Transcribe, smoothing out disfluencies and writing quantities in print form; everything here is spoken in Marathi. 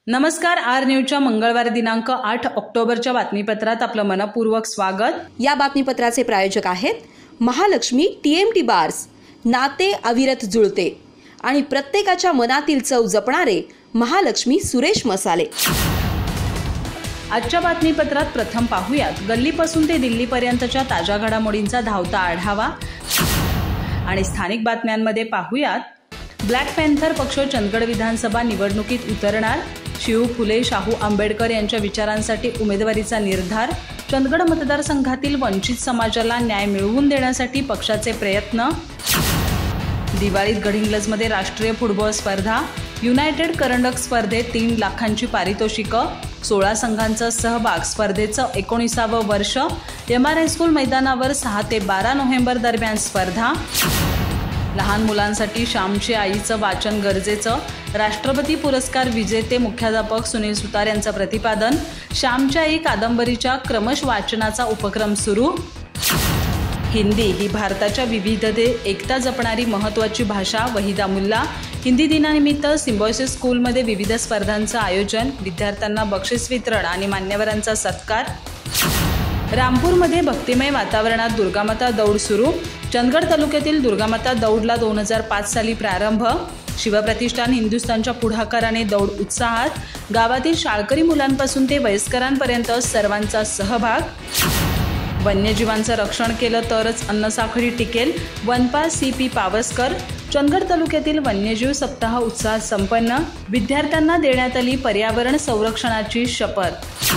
नमस्कार, आर न्यूजच्या मंगळवार दिनांक 8 ऑक्टोबरच्या बातमीपत्रात आपलं मनपूर्वक स्वागत। या बातमीपत्राचे प्रायोजक आहेत महालक्ष्मी TMT बार्स। नाते अविरत जुळते आणि प्रत्येकाच्या मनातील चव जपणारे महालक्ष्मी सुरेश मसाले। आजच्या बातमीपत्रात प्रथम पाहूयात गल्लीपासून ते दिल्लीपर्यंतच्या ताज्या घडामोडींचा धावता आढावा आणि स्थानिक बातम्यांमध्ये पाहूयात ब्लॅक पॅन्थर पक्ष चंदगड विधानसभा निवडणुकीत उतरणार, शिव फुले शाहू आंबेडकर यांच्या विचारांसाठी उमेदवारीचा निर्धार, चंदगड मतदारसंघातील वंचित समाजाला न्याय मिळवून देण्यासाठी पक्षाचे प्रयत्न, दिवाळीत गडहिंग्लजमध्ये राष्ट्रीय फुटबॉल स्पर्धा, युनायटेड करंडक स्पर्धेत 3 लाखांची पारितोषिकं, 16 संघांचा सहभाग, स्पर्धेचं 19वे वर्ष, MR हायस्कूल मैदानावर 6 ते 12 नोव्हेंबर दरम्यान स्पर्धा, लहान मुलांसाठी श्यामची आईचं वाचन गरजेचं, राष्ट्रपती पुरस्कार विजेते मुख्याध्यापक सुनील सुतार यांचं प्रतिपादन, श्यामची आई कादंबरीच्या क्रमश वाचनाचा उपक्रम सुरू, हिंदी ही भारताच्या विविधतेत एकता जपणारी महत्त्वाची भाषा, वहिदा मुल्ला, हिंदी दिनानिमित्त सिम्बॉयसिस स्कूलमध्ये विविध स्पर्धांचं आयोजन, विद्यार्थ्यांना बक्षीस वितरण आणि मान्यवरांचा सत्कार, रामपूरमध्ये भक्तिमय वातावरणात दुर्गामाता दौड सुरू, चंदगड तालुक्यातील दुर्गामाता दौडला 2005 साली प्रारंभ, शिवप्रतिष्ठान हिंदुस्थानच्या पुढाकाराने दौड उत्साहात, गावातील शाळकरी मुलांपासून ते वयस्करांपर्यंत सर्वांचा सहभाग, वन्यजीवांचं रक्षण केलं तरच अन्नसाखळी टिकेल, वनपाल CP पावसकर, चंदगड तालुक्यातील वन्यजीव सप्ताह उत्साहात संपन्न, विद्यार्थ्यांना देण्यात आली पर्यावरण संरक्षणाची शपथ।